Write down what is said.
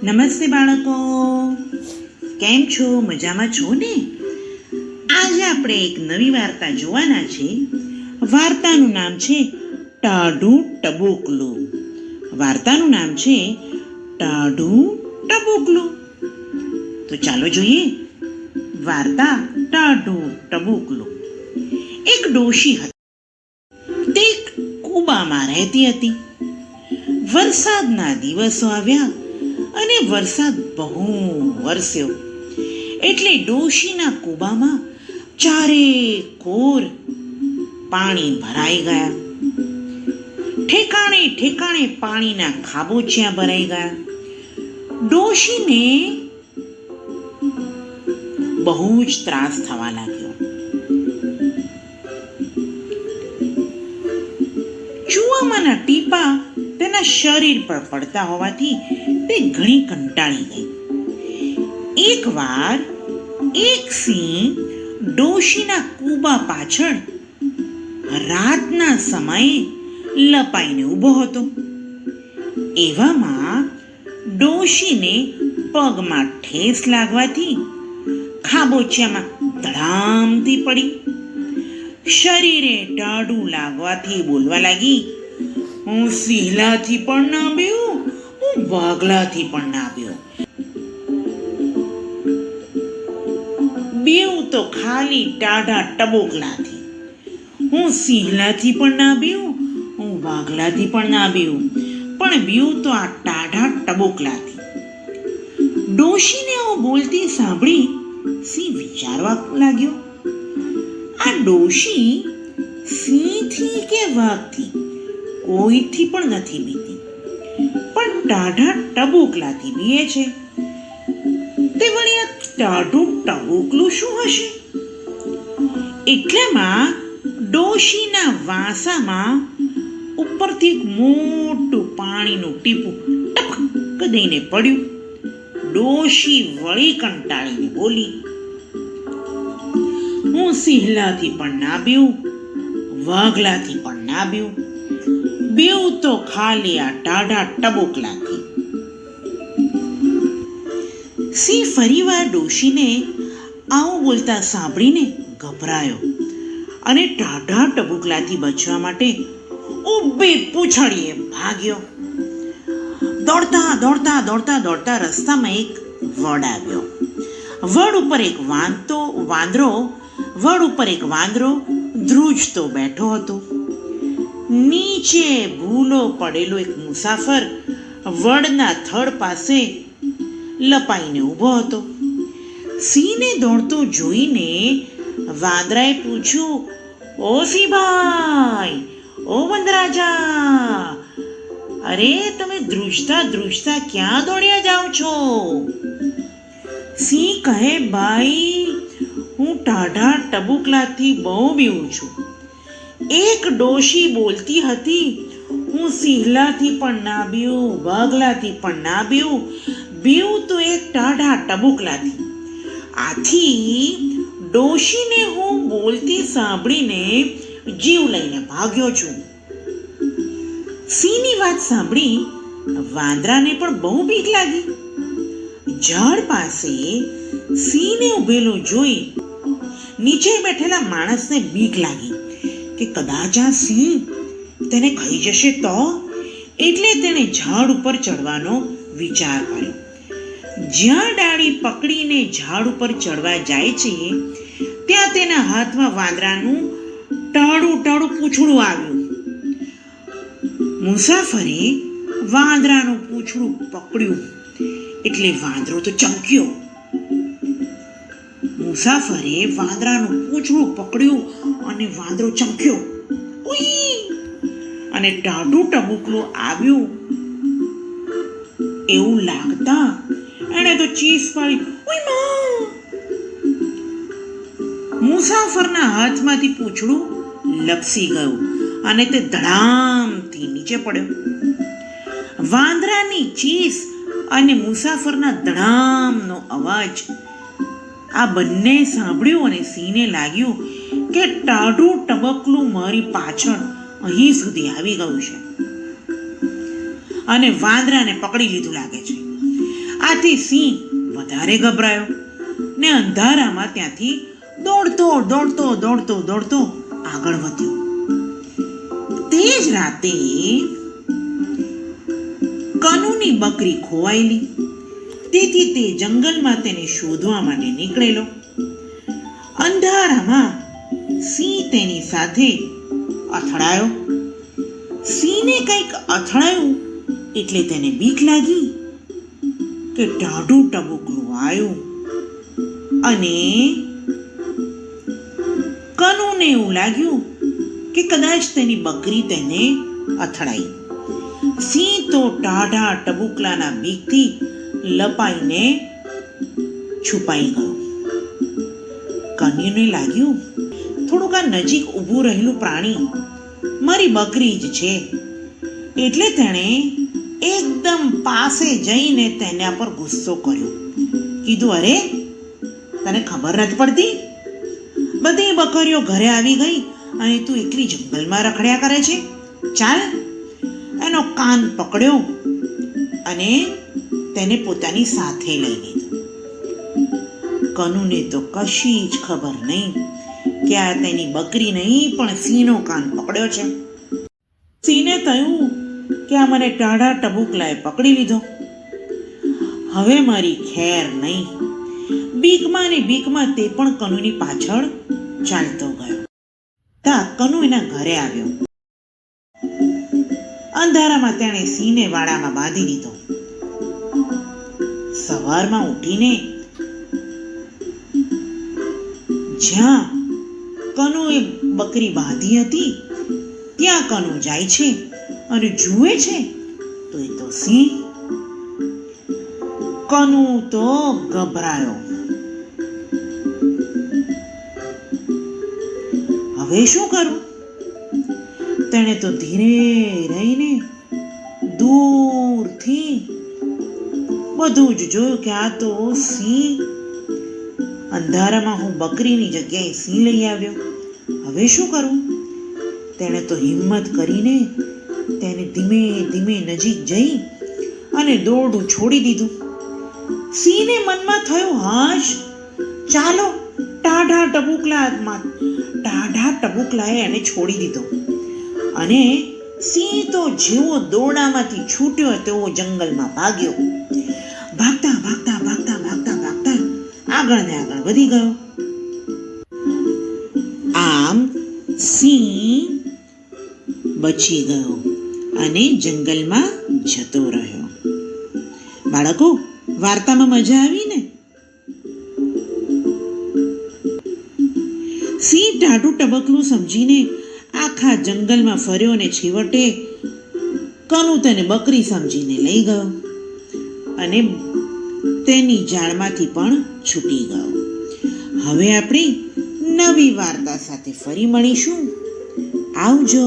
નમસ્તે બાળકો, કેમ છો? મજામાં છો ને? આજે આપણે એક નવી વાર્તા જોવાના છે. વાર્તાનું નામ છે ટાઢું ટબુકલું. વાર્તાનું નામ છે ટાઢું ટબુકલું. તો ચાલો જોઈએ વાર્તા ટાઢું ટબુકલું. એક ડોશી હતી. તે એક કૂબામાં રહેતી હતી. વરસાદના દિવસો આવ્યા અને વરસાદ બહુ વરસ્યો એટલે ડોશીના કૂબામાં ચારે કોર પાણી ભરાઈ ગયા. ઠેકાણે ઠેકાણે પાણીના ખાબોચિયા ભરાઈ ગયા. ડોશીને બહુ જ ત્રાસ થવા લાગ્યો. ચૂવામાંના ટીપા તેના શરીર પર પડતા હોવાથી તે ઘણી કંટાળી ગઈ. એકવાર એક સિંહ ડોશીના કૂબા પાછળ રાતના સમયે લપાઈને ઊભો હતો. એવામાં ડોશીને પગમાં ઠેસ લાગવાથી ખાબોચિયામાં ધડામથી પડી. શરીરે ટાઢું લાગવાથી બોલવા લાગી, હું સિંહલાથી પણ ના બેહું, હું વાઘલાથી પણ ના બેહું. બેહું તો ખાલી ટાઢા ટબુકલાથી. હું સિંહલાથી પણ ના બેહું, હું વાઘલાથી પણ ના બેહું, પણ બેહું તો આ ટાઢા ટબુકલાથી. ડોશીને આવું બોલતી સાંભળી સિંહ વિચારવા લાગ્યો, આ ડોશી સિંહથી કે વાઘથી કોઈથી પણ નથી બીતી, પણ ટાઢા ટબુકલાથી બીએ છે. તે વળી આ ટાઢું ટબુકલું શું હશે? એટલામાં ડોશીના વાંસામાં ઉપરથી એક મોટું પાણીનું ટીપું ટપક દઈને પડ્યું. ડોશી વળી કંટાળીને બોલી, હું સિંહલાથી પણ ના બીઉં, વાઘલાથી પણ ના બીઉં, બીઉં તો ખાલી આ ટાઢા ટબુકલાથી. સિંહ ફરીવાર ડોશીને આવું બોલતા સાંભળીને ગભરાયો અને ટાઢા ટબુકલાથી બચવા માટે ઊભી પૂંછડીએ ભાગ્યો. દોડતા દોડતા દોડતા દોડતા રસ્તામાં એક વડ આવ્યો. વડ ઉપર એક વાંદરો ધ્રુજતો બેઠો હતો. નીચે ભૂલો પડેલો એક મુસાફર વડના થડ પાસે લપાઈને ઊભો હતો. સિંહને દોડતો જોઈને વાંદરાએ પૂછ્યું, ઓ સિંહભાઈ, ઓ વનરાજા, અરે તમે ધ્રુજતા ધ્રુજતા ક્યાં દોડ્યા જાઓ છો? સિંહ કહે, ભાઈ, હું ટાઢા ટબુકલાથી બહુ બીઉં છું. એક ડોશી બોલતી હતી, હું સિંહલાથી પણ ના બીઉં, વાઘલાથી પણ ના બીઉં, બીઉં તો એક ટાઢા ટબુકલાથી. આથી ડોશીને હું બોલતી સાંભળીને જીવ લઈને ભાગ્યો છું. સિંહની વાત સાંભળી વાંદરાને પણ બહુ બીક લાગી. ઝાડ પાસે સિંહને ઊભેલો જોઈ નીચે બેઠેલા માણસને બીક લાગી કે કદાચ આ સિંહ તેને ખાઈ જશે તો, એટલે તેણે ઝાડ ઉપર ચડવાનો વિચાર કર્યો. જ્યાં ડાળી પકડીને ઝાડ ઉપર ચડવા જાય છે ત્યાં તેના હાથમાં વાંદરાનું ટાઢું ટાઢું પૂંછડું આવ્યું. મુસાફરે વાંદરાનું પૂંછડું પકડ્યું એટલે વાંદરો તો ચમક્યો. મુસાફરે વાંદરાનું પૂંછડું પકડ્યું અને વાંદરો ચમક્યો. ઉઈ! અને ટાઢું ટબુકલું આવ્યું એવું લાગતા એણે તો ચીસ પાડી, ઉઈ માં! મુસાફરના હાથમાંથી પૂંછડું લપસી ગયું અને તે ધડામથી નીચે પડ્યો. વાંદરાની ચીસ અને મુસાફરના ધડામનો અવાજ આ બંને સાંભળ્યું અને સિંહને લાગ્યું કે ટાઢું ટબકલું મારી પાછળ અહીં સુધી આવી ગયું છે અને વાંદરાને પકડી લીધું લાગે છે. આથી સિંહ વધારે ગભરાયો ને અંધારામાં ત્યાંથી દોડતો આગળ વધ્યો. તે જ રાતે કનુની બકરી ખોવાયેલી, તેથી તે જંગલમાં તેને શોધવા માટે નીકળેલો. અંધારામાં સિંહ તેની સાથે અથડાયો. સિંહને કંઈક અથડાયું એટલે તેને બીક લાગી કે ટાઢું ટબુકલું આવ્યું અને કનુને એવું લાગ્યું કે કદાચ તેની બકરી તેને અથડાઈ. સિંહ તો ટાઢા ટબુકલાના બીકથી લપાઈને છુપાઈ ગયો. કનુને લાગ્યું થોડુંક આ નજીક ઊભું રહેલું પ્રાણી મારી બકરી જ છે, એટલે તેણે એકદમ પાસે જઈને તેના પર ગુસ્સો કર્યો. કીધું, અરે તને ખબર નથી પડતી? બધી બકરીઓ ઘરે આવી ગઈ અને તું એકલી જંગલમાં રખડ્યા કરે છે. ચાલ. એનો કાન પકડ્યો અને તેને પોતાની સાથે લઈ લીધો. કનુને તો કશી જ ખબર નહીં કે આ તેની બકરી નહીં પણ સિંહનો કાન પકડ્યો છે. સિંહને થયું કે આ મને ટાઢા ટબુકલાએ પકડી લીધો, હવે મારી ખેર નહીં. બીકમાં ને બીકમાં તે પણ કનુની પાછળ ચાલતો ગયો. કનુ એના ઘરે આવ્યો. અંધારામાં તેણે સિંહને વાડામાં બાંધી દીધો. સવારમાં ઉઠીને જ્યાં કનુએ બકરી બાંધી હતી ત્યાં કનુ જાય છે અને જુએ છે તો એ તો સિંહ. કનુ તો ગભરાયો. હવે શું કરું? તેણે તો ધીરે રહીને દૂરથી બધું જ જોયું કે આ તો સિંહ. અંધારામાં હું બકરીની જગ્યાએ સિંહ લઈ આવ્યો. હવે શું કરું? તેણે તો હિંમત કરીને તેને ધીમે ધીમે નજીક જઈ અને દોરડું છોડી દીધું. સિંહને મનમાં થયું, હાશ, ચાલો. ટાઢા ટબુકલાએ એને છોડી દીધો અને સિંહ તો જેવો દોરડામાંથી છૂટ્યો તેવો જંગલમાં ભાગ્યો. ભાગતા આગળ ને આગળ વધી ગયો. આમ સિંહ બચી ગયો અને જંગલમાં જતો રહ્યો. બાળકો, વાર્તામાં મજા આવી ને? સિંહ ટાઢું ટબકલું સમજીને આખા જંગલમાં ફર્યો અને છેવટે કનુ તેને બકરી સમજીને લઈ ગયો અને તેની જાળમાંથી પણ છૂટી ગયો. હવે આપણે નવી વાર્તા સાથે ફરી મળીશું. આવજો.